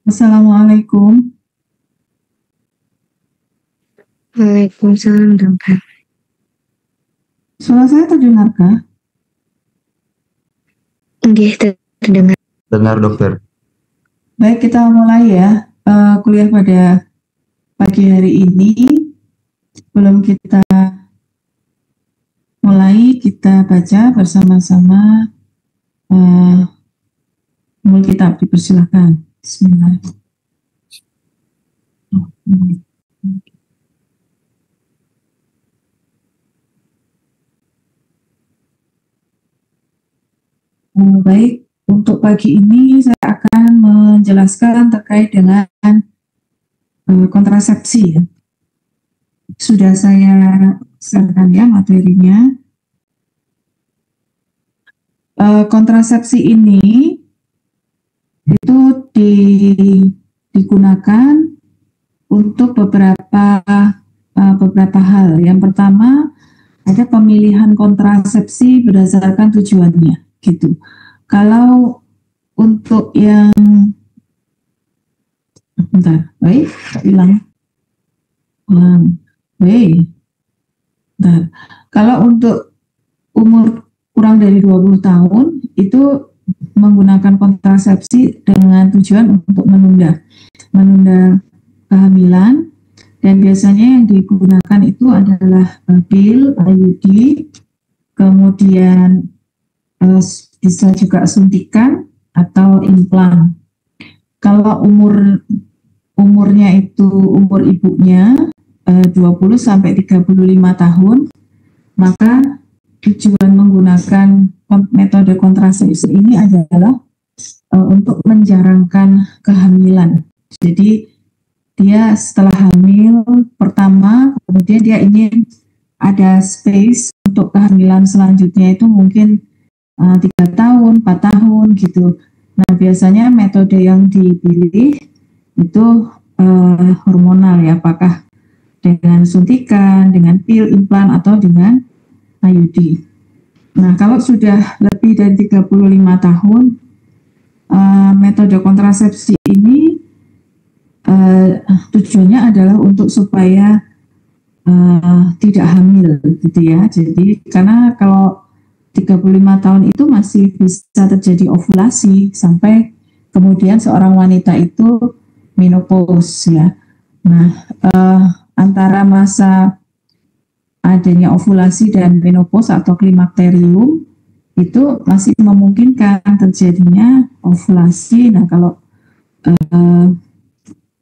Assalamualaikum. Waalaikumsalam, dokter. Suara saya terdengarkah? Nggih, terdengar. Dengar, dokter. Baik, kita mulai ya kuliah pada pagi hari ini. Sebelum kita mulai, kita baca bersama-sama Alkitab. Dipersilakan. Bismillahirrahmanirrahim. Baik, untuk pagi ini saya akan menjelaskan terkait dengan kontrasepsi. Sudah saya share-kan ya materinya. Kontrasepsi ini itu digunakan untuk beberapa hal. Yang pertama, ada pemilihan kontrasepsi berdasarkan tujuannya, gitu. Kalau untuk yang baik, kalau untuk umur kurang dari 20 tahun itu menggunakan kontrasepsi dengan tujuan untuk menunda kehamilan, dan biasanya yang digunakan itu adalah pil, IUD, kemudian bisa juga suntikan atau implan. Kalau umurnya itu umur ibunya 20 sampai 35 tahun, maka tujuan menggunakan metode kontrasepsi ini adalah untuk menjarangkan kehamilan. Jadi dia setelah hamil pertama, kemudian dia ingin ada space untuk kehamilan selanjutnya, itu mungkin 3 tahun, 4 tahun gitu. Nah, biasanya metode yang dipilih itu hormonal ya, apakah dengan suntikan, dengan pil, implan, atau dengan IUD. Nah, kalau sudah lebih dari 35 tahun, metode kontrasepsi ini tujuannya adalah untuk supaya tidak hamil gitu ya. Jadi karena kalau 35 tahun itu masih bisa terjadi ovulasi sampai kemudian seorang wanita itu menopause ya. Nah, antara masa adanya ovulasi dan menopause atau klimakterium itu masih memungkinkan terjadinya ovulasi. Nah, kalau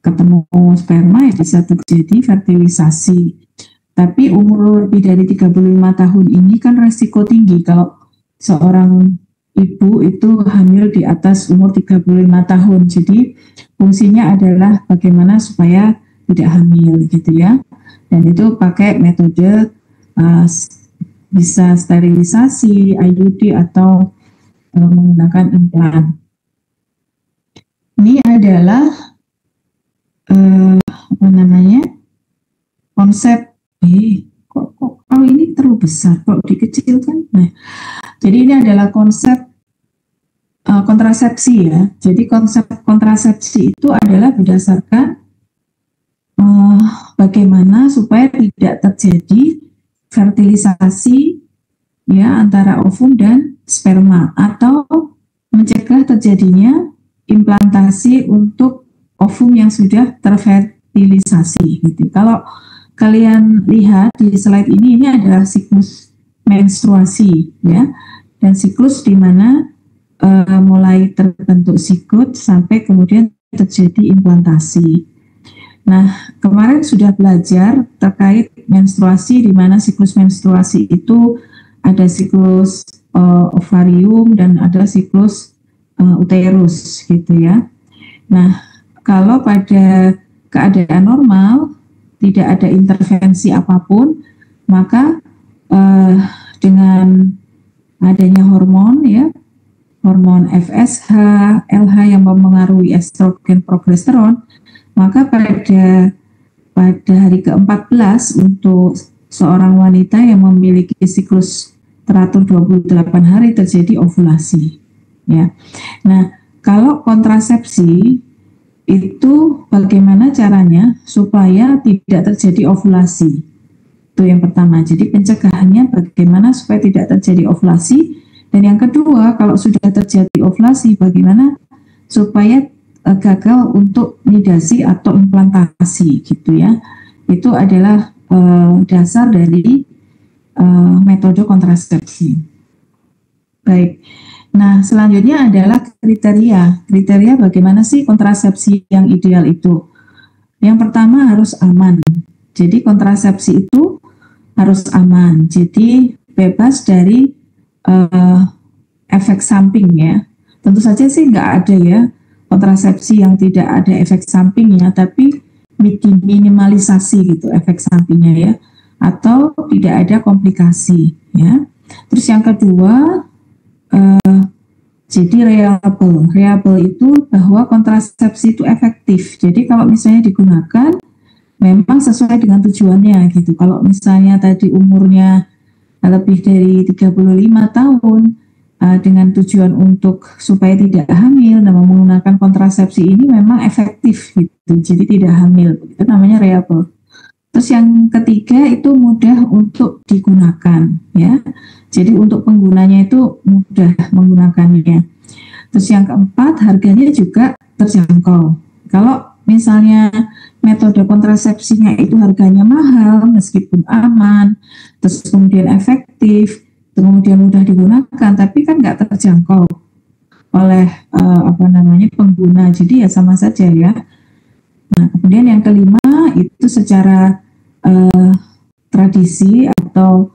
ketemu sperma ya bisa terjadi fertilisasi. Tapi umur lebih dari 35 tahun ini kan resiko tinggi kalau seorang ibu itu hamil di atas umur 35 tahun. Jadi fungsinya adalah bagaimana supaya tidak hamil gitu ya. Dan itu pakai metode bisa sterilisasi, IUD, atau menggunakan implan. Ini adalah konsep kalau ini terlalu besar, kalau dikecilkan. Nah, jadi ini adalah konsep kontrasepsi ya. Jadi konsep kontrasepsi itu adalah berdasarkan bagaimana supaya tidak terjadi fertilisasi ya antara ovum dan sperma, atau mencegah terjadinya implantasi untuk ovum yang sudah terfertilisasi gitu. Kalau kalian lihat di slide ini adalah siklus menstruasi ya, dan siklus di mana mulai terbentuk sigut sampai kemudian terjadi implantasi. Nah, kemarin sudah belajar terkait menstruasi, di mana siklus menstruasi itu ada siklus ovarium dan ada siklus uterus gitu ya. Nah, kalau pada keadaan normal tidak ada intervensi apapun, maka dengan adanya hormon ya, hormon FSH, LH yang mempengaruhi estrogen, progesteron, maka pada hari ke-14 untuk seorang wanita yang memiliki siklus teratur 28 hari terjadi ovulasi ya. Nah, kalau kontrasepsi itu bagaimana caranya supaya tidak terjadi ovulasi. Itu yang pertama. Jadi pencegahannya bagaimana supaya tidak terjadi ovulasi. Dan yang kedua, kalau sudah terjadi ovulasi, bagaimana supaya gagal untuk nidasi atau implantasi gitu ya. Itu adalah dasar dari metode kontrasepsi. Baik. Nah, selanjutnya adalah kriteria. Kriteria bagaimana sih kontrasepsi yang ideal itu? Yang pertama harus aman. Jadi kontrasepsi itu harus aman. Jadi bebas dari efek samping ya. Tentu saja sih nggak ada ya kontrasepsi yang tidak ada efek sampingnya, tapi minimalisasi gitu efek sampingnya ya, atau tidak ada komplikasi ya. Terus yang kedua, jadi reliable. Reliable itu bahwa kontrasepsi itu efektif. Jadi kalau misalnya digunakan memang sesuai dengan tujuannya gitu. Kalau misalnya tadi umurnya lebih dari 35 tahun dengan tujuan untuk supaya tidak hamil dan menggunakan kontrasepsi ini memang efektif gitu. Jadi tidak hamil. Itu namanya reliable. Terus yang ketiga itu mudah untuk digunakan ya. Jadi untuk penggunanya itu mudah menggunakannya. Terus yang keempat harganya juga terjangkau. Kalau misalnya metode kontrasepsinya itu harganya mahal meskipun aman, terus kemudian efektif, kemudian mudah digunakan, tapi kan nggak terjangkau oleh pengguna. Jadi ya sama saja ya. Nah, kemudian yang kelima itu secara tradisi atau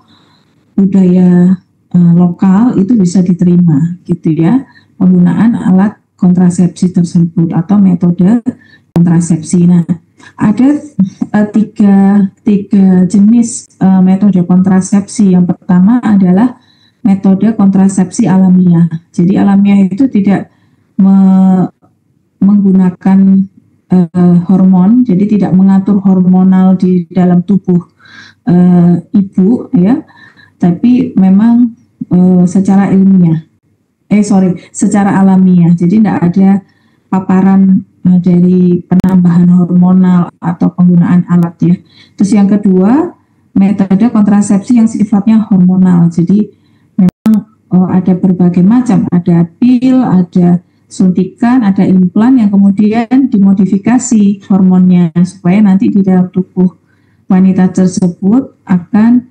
budaya lokal itu bisa diterima gitu ya, penggunaan alat kontrasepsi tersebut atau metode kontrasepsi. Nah, ada tiga jenis metode kontrasepsi. Yang pertama adalah metode kontrasepsi alamiah. Jadi alamiah itu tidak menggunakan hormon, jadi tidak mengatur hormonal di dalam tubuh ibu ya, tapi memang secara ilmiah, secara alamiah. Jadi tidak ada paparan dari penambahan hormonal atau penggunaan alat ya. Terus yang kedua, metode kontrasepsi yang sifatnya hormonal. Jadi memang ada berbagai macam, ada pil, ada suntikan, ada implan yang kemudian dimodifikasi hormonnya supaya nanti di dalam tubuh wanita tersebut akan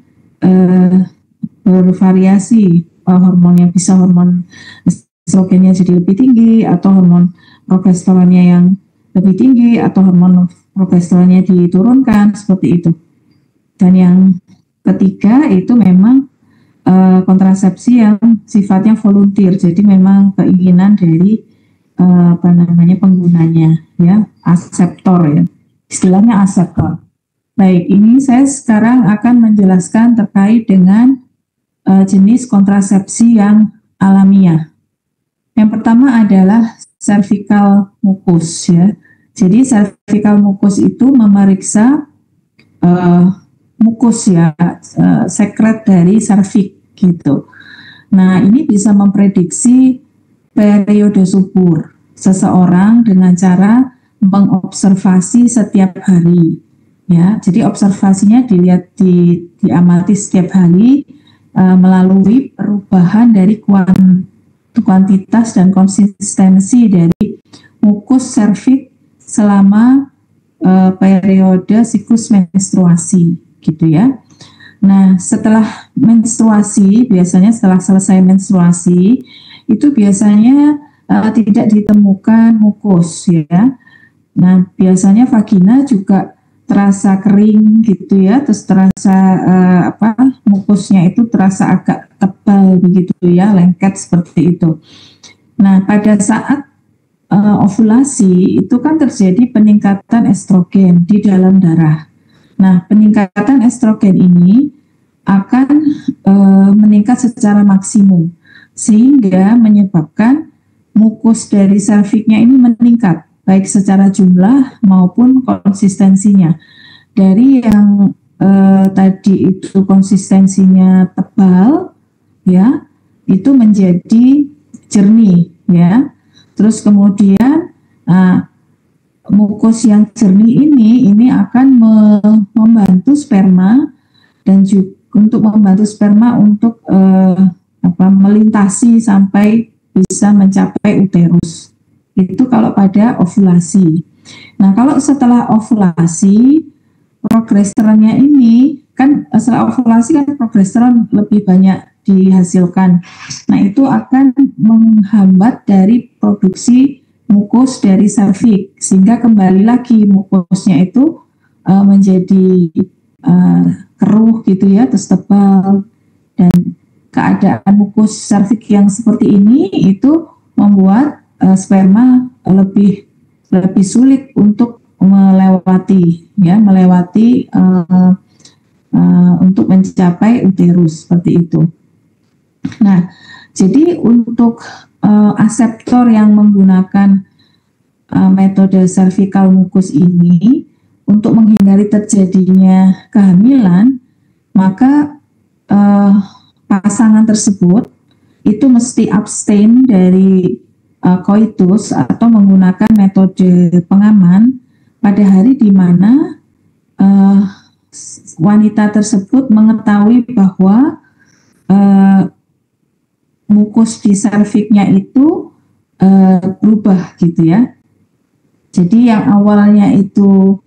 bervariasi hormonnya, bisa hormon estrogennya jadi lebih tinggi atau hormon progesteronnya yang lebih tinggi atau hormon progesteronnya diturunkan seperti itu. Dan yang ketiga itu memang kontrasepsi yang sifatnya volunteer, jadi memang keinginan dari penggunanya ya, aseptor ya, istilahnya aseptor. Baik, ini saya sekarang akan menjelaskan terkait dengan jenis kontrasepsi yang alamiah. Yang pertama adalah cervical mucus ya. Jadi cervical mucus itu memeriksa mukus ya, sekret dari serviks gitu. Nah, ini bisa memprediksi periode subur seseorang dengan cara mengobservasi setiap hari ya. Jadi observasinya dilihat diamati setiap hari melalui perubahan dari kuantitas dan konsistensi dari mukus serviks selama periode siklus menstruasi gitu ya. Nah, setelah menstruasi, biasanya setelah selesai menstruasi itu biasanya tidak ditemukan mukus ya. Nah, biasanya vagina juga terasa kering gitu ya, terus terasa mukusnya itu terasa agak tebal begitu ya, lengket seperti itu. Nah, pada saat ovulasi itu kan terjadi peningkatan estrogen di dalam darah. Nah, peningkatan estrogen ini akan meningkat secara maksimum sehingga menyebabkan mukus dari serviksnya ini meningkat baik secara jumlah maupun konsistensinya. Dari yang tadi itu konsistensinya tebal ya, itu menjadi jernih ya. Terus kemudian mukus yang jernih ini akan membantu sperma dan juga untuk membantu sperma untuk melintasi sampai bisa mencapai uterus. Itu kalau pada ovulasi. Nah, kalau setelah ovulasi, progesteronnya ini kan setelah ovulasi kan progesteron lebih banyak dihasilkan. Nah, itu akan menghambat dari produksi mukus dari serviks, sehingga kembali lagi mukusnya itu menjadi keruh gitu ya, terus tebal, dan keadaan mukus serviks yang seperti ini itu membuat sperma lebih sulit untuk melewati untuk mencapai uterus seperti itu. Nah, jadi untuk aseptor yang menggunakan metode cervical mucus ini untuk menghindari terjadinya kehamilan, maka pasangan tersebut itu mesti abstain dari koitus atau menggunakan metode pengaman pada hari di mana wanita tersebut mengetahui bahwa mukus di serviksnya itu berubah gitu ya. Jadi yang awalnya itu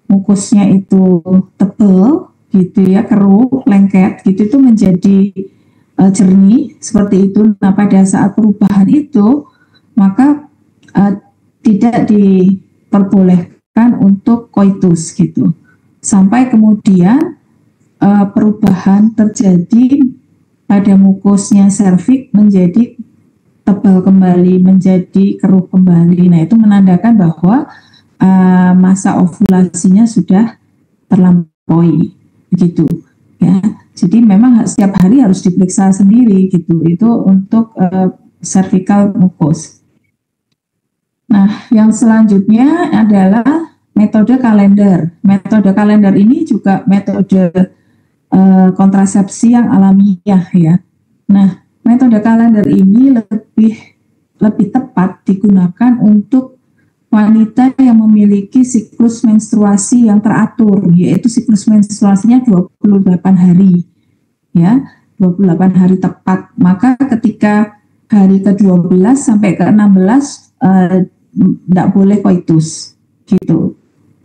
mukusnya itu tebal gitu ya, keruh, lengket gitu, itu menjadi jernih seperti itu. Nah, pada saat perubahan itu maka tidak diperbolehkan untuk koitus gitu. Sampai kemudian perubahan terjadi pada mukusnya serviks menjadi tebal kembali, menjadi keruh kembali. Nah, itu menandakan bahwa masa ovulasinya sudah terlampaui, begitu ya. Jadi memang setiap hari harus diperiksa sendiri gitu. Itu untuk cervical mucus. Nah, yang selanjutnya adalah metode kalender. Metode kalender ini juga metode kontrasepsi yang alamiah ya. Nah, metode kalender ini lebih tepat digunakan untuk wanita yang memiliki siklus menstruasi yang teratur, yaitu siklus menstruasinya 28 hari. Ya, 28 hari tepat. Maka ketika hari ke-12 sampai ke-16 tidak boleh koitus gitu.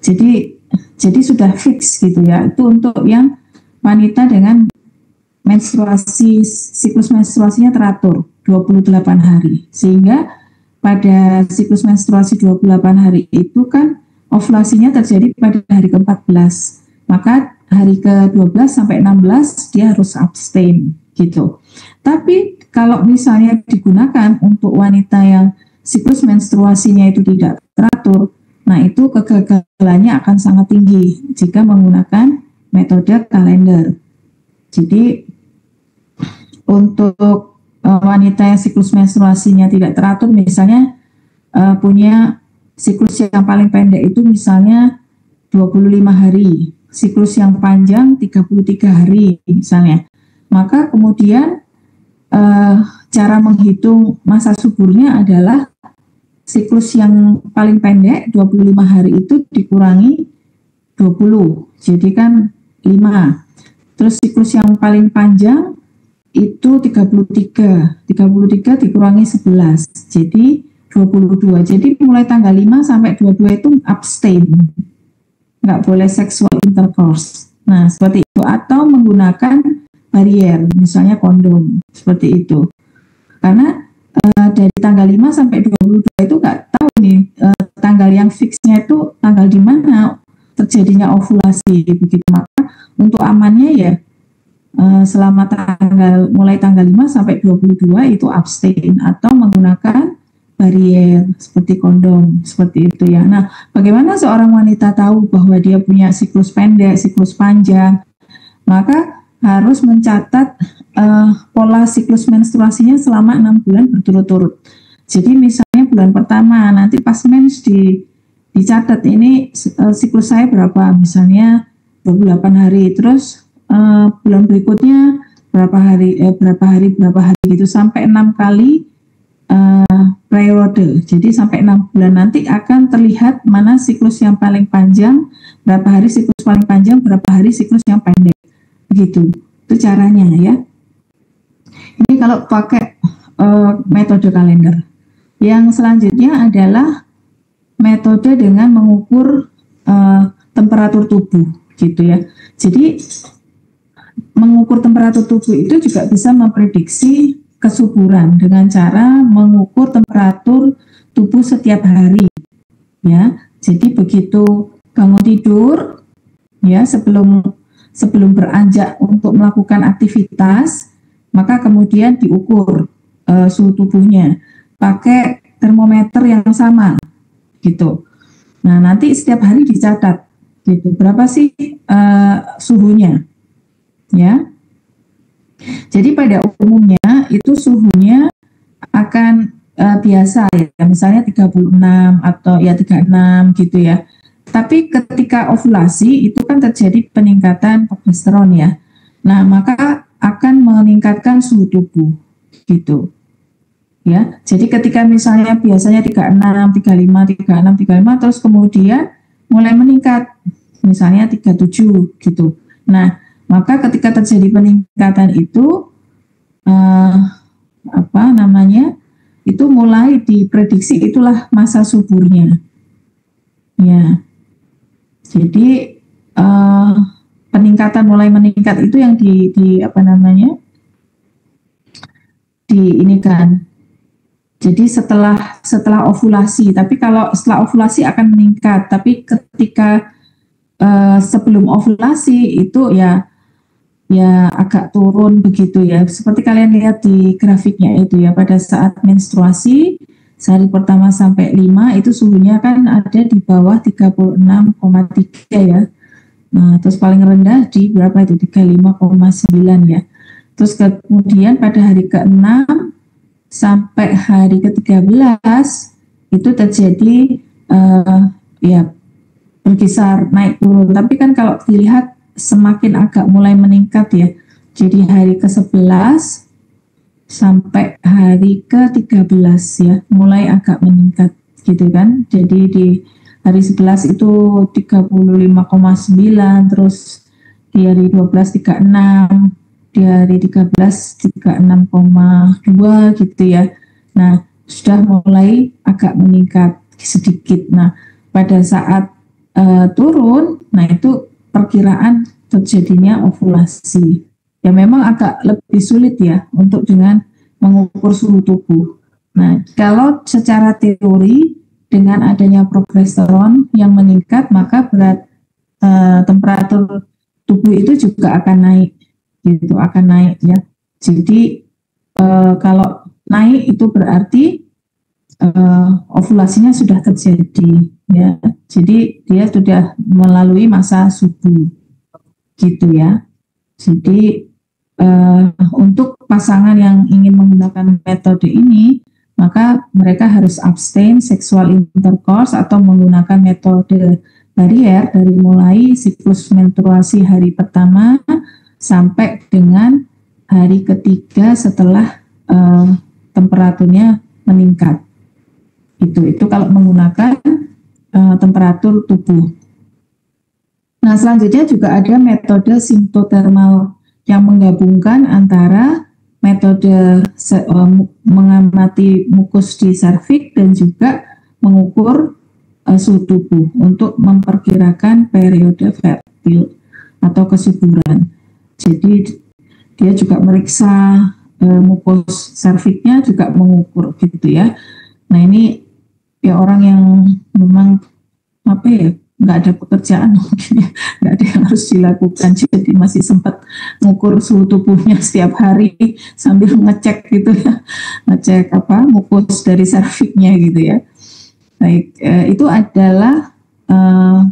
Jadi sudah fix gitu ya. Itu untuk yang wanita dengan menstruasi, siklus menstruasinya teratur 28 hari. Sehingga pada siklus menstruasi 28 hari itu kan ovulasinya terjadi pada hari ke-14. Maka hari ke-12 sampai 16 dia harus abstain gitu. Tapi kalau misalnya digunakan untuk wanita yang siklus menstruasinya itu tidak teratur, nah itu kegagalannya akan sangat tinggi jika menggunakan metode kalender. Jadi untuk wanita yang siklus menstruasinya tidak teratur, misalnya punya siklus yang paling pendek itu misalnya 25 hari, siklus yang panjang 33 hari misalnya, maka kemudian cara menghitung masa suburnya adalah siklus yang paling pendek 25 hari itu dikurangi 20, jadi kan 5. Terus siklus yang paling panjang itu 33 dikurangi 11, jadi 22. Jadi mulai tanggal 5 sampai 22 itu abstain, nggak boleh sexual intercourse. Nah, seperti itu. Atau menggunakan barrier, misalnya kondom, seperti itu. Karena dari tanggal 5 sampai 22 itu nggak tahu nih tanggal yang fixnya itu tanggal di mana terjadinya ovulasi, begitu. Maka untuk amannya ya selama mulai tanggal 5 sampai 22 itu abstain atau menggunakan barrier seperti kondom, seperti itu ya. Nah, bagaimana seorang wanita tahu bahwa dia punya siklus pendek, siklus panjang? Maka harus mencatat pola siklus menstruasinya selama 6 bulan berturut-turut. Jadi misalnya bulan pertama nanti pas mens dicatat ini siklus saya berapa, misalnya 28 hari, terus bulan berikutnya berapa hari gitu, sampai 6 kali periode. Jadi sampai 6 bulan nanti akan terlihat mana siklus yang paling panjang, berapa hari siklus paling panjang, berapa hari siklus yang pendek. Begitu. Itu caranya ya. Ini kalau pakai metode kalender. Yang selanjutnya adalah metode dengan mengukur temperatur tubuh gitu ya. Jadi mengukur temperatur tubuh itu juga bisa memprediksi kesuburan dengan cara mengukur temperatur tubuh setiap hari ya. Jadi begitu bangun tidur ya, sebelum beranjak untuk melakukan aktivitas, maka kemudian diukur suhu tubuhnya pakai termometer yang sama gitu. Nah, nanti setiap hari dicatat gitu, berapa sih suhunya ya. Jadi pada umumnya itu suhunya akan biasa ya, misalnya 36 atau ya 36 gitu ya. Tapi ketika ovulasi itu kan terjadi peningkatan progesteron ya. Nah, maka akan meningkatkan suhu tubuh gitu. Ya. Jadi ketika misalnya biasanya 36, 35, 36, 35 terus kemudian mulai meningkat misalnya 37 gitu. Nah, maka ketika terjadi peningkatan itu itu mulai diprediksi itulah masa suburnya. Ya. Jadi peningkatan mulai meningkat itu yang diinikan. Jadi setelah ovulasi, tapi kalau setelah ovulasi akan meningkat, tapi ketika sebelum ovulasi itu ya agak turun begitu ya. Seperti kalian lihat di grafiknya itu ya, pada saat menstruasi sehari pertama sampai 5 itu suhunya kan ada di bawah 36,3 ya. Nah, terus paling rendah di berapa itu 35,9 ya. Terus kemudian pada hari ke-6 sampai hari ke-13 itu terjadi ya berkisar naik turun. Tapi kan kalau dilihat semakin agak mulai meningkat ya. Jadi hari ke-11 sampai hari ke-13 ya mulai agak meningkat gitu kan. Jadi di hari 11 itu 35,9, terus di hari 12 36, di hari 13 36,2 gitu ya. Nah, sudah mulai agak meningkat sedikit. Nah, pada saat turun, nah itu perkiraan terjadinya ovulasi. Ya memang agak lebih sulit ya untuk dengan mengukur suhu tubuh. Nah, kalau secara teori dengan adanya progesteron yang meningkat, maka berat temperatur tubuh itu juga akan naik, gitu, akan naik ya. Jadi kalau naik itu berarti ovulasinya sudah terjadi ya. Jadi dia sudah melalui masa subur gitu ya. Jadi untuk pasangan yang ingin menggunakan metode ini, maka mereka harus abstain seksual intercourse atau menggunakan metode barier dari mulai siklus menstruasi hari pertama sampai dengan hari ketiga setelah temperaturnya meningkat. Itu kalau menggunakan temperatur tubuh. Nah, selanjutnya juga ada metode simptotermal yang menggabungkan antara metode mengamati mukus di serviks dan juga mengukur suhu tubuh untuk memperkirakan periode fertil atau kesuburan. Jadi dia juga meriksa mukus serviksnya, juga mengukur gitu ya. Nah, ini ya orang yang memang nggak ada pekerjaan mungkin ya, nggak ada yang harus dilakukan, jadi masih sempat mengukur suhu tubuhnya setiap hari sambil ngecek gitu ya, ngecek mukus dari serviksnya gitu ya. Baik, itu adalah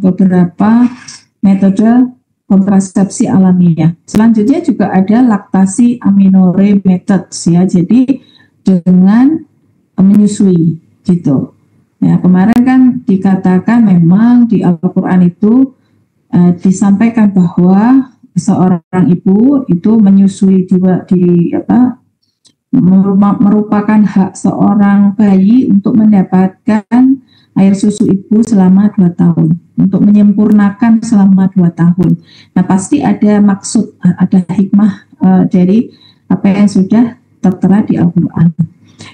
beberapa metode kontrasepsi alamiah. Selanjutnya juga ada laktasi amenorrhea methods ya, jadi dengan menyusui gitu. Ya, kemarin kan dikatakan memang di Al-Quran itu disampaikan bahwa seorang ibu itu menyusui merupakan hak seorang bayi untuk mendapatkan air susu ibu selama 2 tahun, untuk menyempurnakan selama 2 tahun. Nah, pasti ada maksud, ada hikmah dari apa yang sudah tertera di Al-Quran.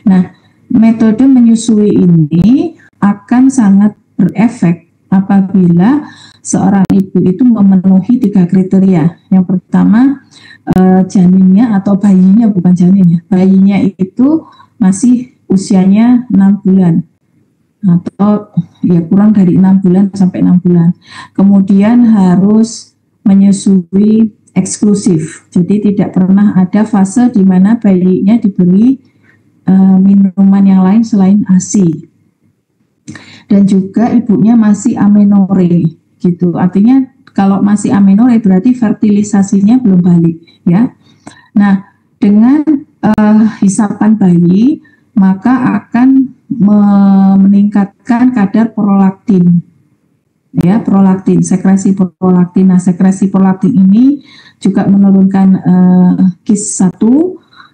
Nah, metode menyusui ini akan sangat berefek apabila seorang ibu itu memenuhi 3 kriteria. Yang pertama, janinnya atau bayinya, bukan janinnya, bayinya itu masih usianya 6 bulan atau ya kurang dari 6 bulan sampai 6 bulan. Kemudian harus menyusui eksklusif, jadi tidak pernah ada fase di mana bayinya diberi minuman yang lain selain ASI. Dan juga ibunya masih amenore gitu. Artinya kalau masih amenore berarti fertilisasinya belum balik ya. Nah, dengan hisapan bayi maka akan meningkatkan kadar prolaktin ya, prolaktin, sekresi prolaktin. Nah, sekresi prolaktin ini juga menurunkan KIS1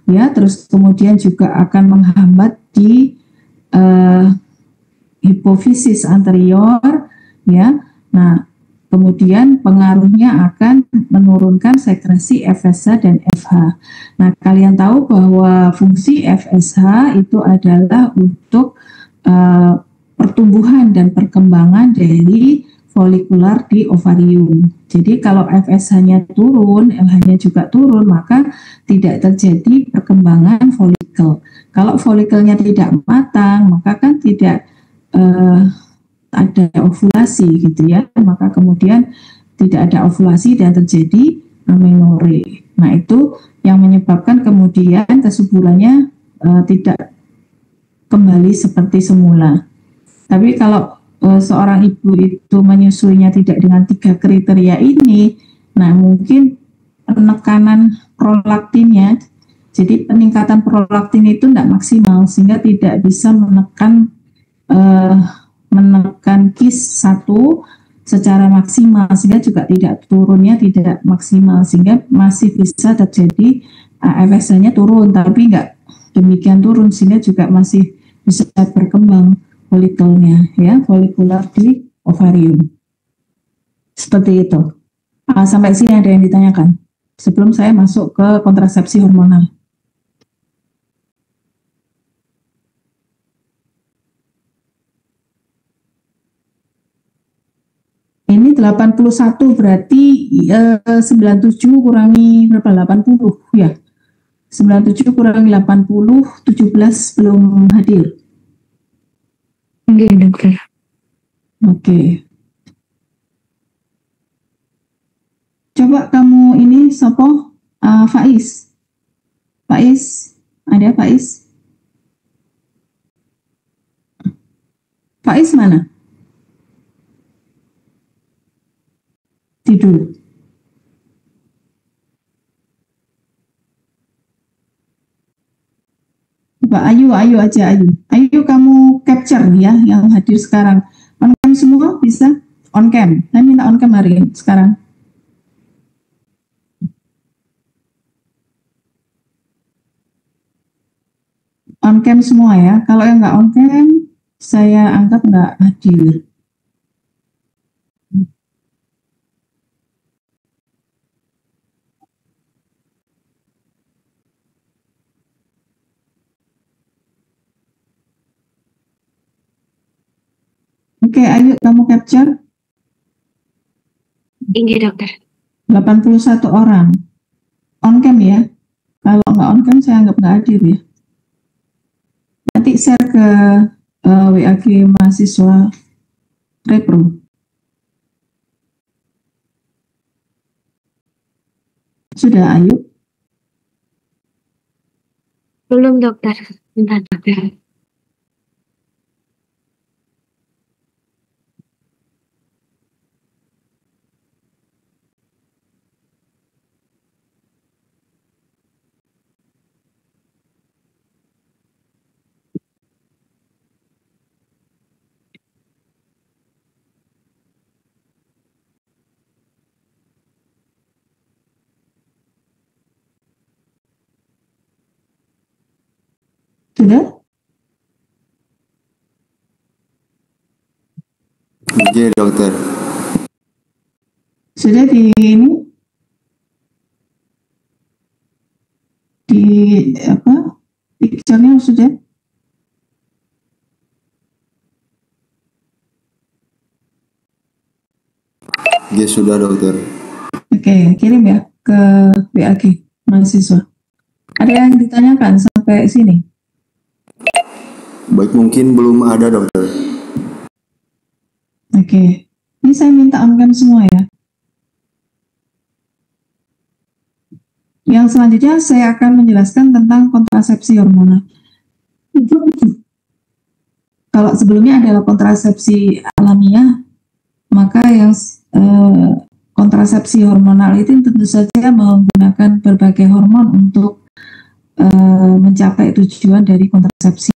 ya, terus kemudian juga akan menghambat di hipofisis anterior ya. Nah, kemudian pengaruhnya akan menurunkan sekresi FSH dan FH. Nah, kalian tahu bahwa fungsi FSH itu adalah untuk pertumbuhan dan perkembangan dari folikular di ovarium. Jadi kalau FSH-nya turun, LH-nya juga turun, maka tidak terjadi perkembangan folikel. Kalau folikelnya tidak matang, maka kan tidak ada ovulasi gitu ya, maka kemudian tidak ada ovulasi dan terjadi amenore. Nah, itu yang menyebabkan kemudian kesuburannya tidak kembali seperti semula. Tapi kalau seorang ibu itu menyusuinya tidak dengan 3 kriteria ini, nah mungkin penekanan prolaktinnya, jadi peningkatan prolaktin itu tidak maksimal sehingga tidak bisa menekan KIS1 secara maksimal, sehingga juga tidak turunnya tidak maksimal, sehingga masih bisa terjadi FSH-nya turun tapi enggak demikian turun, sehingga juga masih bisa berkembang folikelnya ya, folikular di ovarium. Seperti itu. Sampai sini ada yang ditanyakan sebelum saya masuk ke kontrasepsi hormonal. Ini 81 berarti 97 kurangi berapa? 80 ya. 97 kurangi 80, 17 belum hadir. Oke, dokter. Oke. Coba kamu ini Sopo, Faiz. Faiz, ada Faiz? Faiz mana? Tidur. Mbak Ayu, Ayu aja Ayu. Ayu kamu capture ya yang hadir sekarang. On cam semua bisa? On cam. Saya minta on cam hari ini sekarang. On cam semua ya. Kalau yang nggak on cam, saya anggap nggak hadir. Oke, ayo kamu capture. Ini dokter. 81 orang. On cam ya. Kalau nggak on cam, saya anggap nggak hadir ya. Nanti share ke WAG mahasiswa Repro. Sudah, Ayu? Belum dokter. Bentar dokter. Sudah? Oke, dokter. Sudah di ini? Di apa? Picture-nya sudah? Oke, sudah dokter. Oke, kirim ya ke WAG mahasiswa. Ada yang ditanyakan sampai sini? Baik, mungkin belum ada dokter. Oke, ini saya minta amkan semua ya. Yang selanjutnya saya akan menjelaskan tentang kontrasepsi hormonal. Kalau sebelumnya adalah kontrasepsi alamiah, maka yang kontrasepsi hormonal itu tentu saja menggunakan berbagai hormon untuk mencapai tujuan dari kontrasepsi.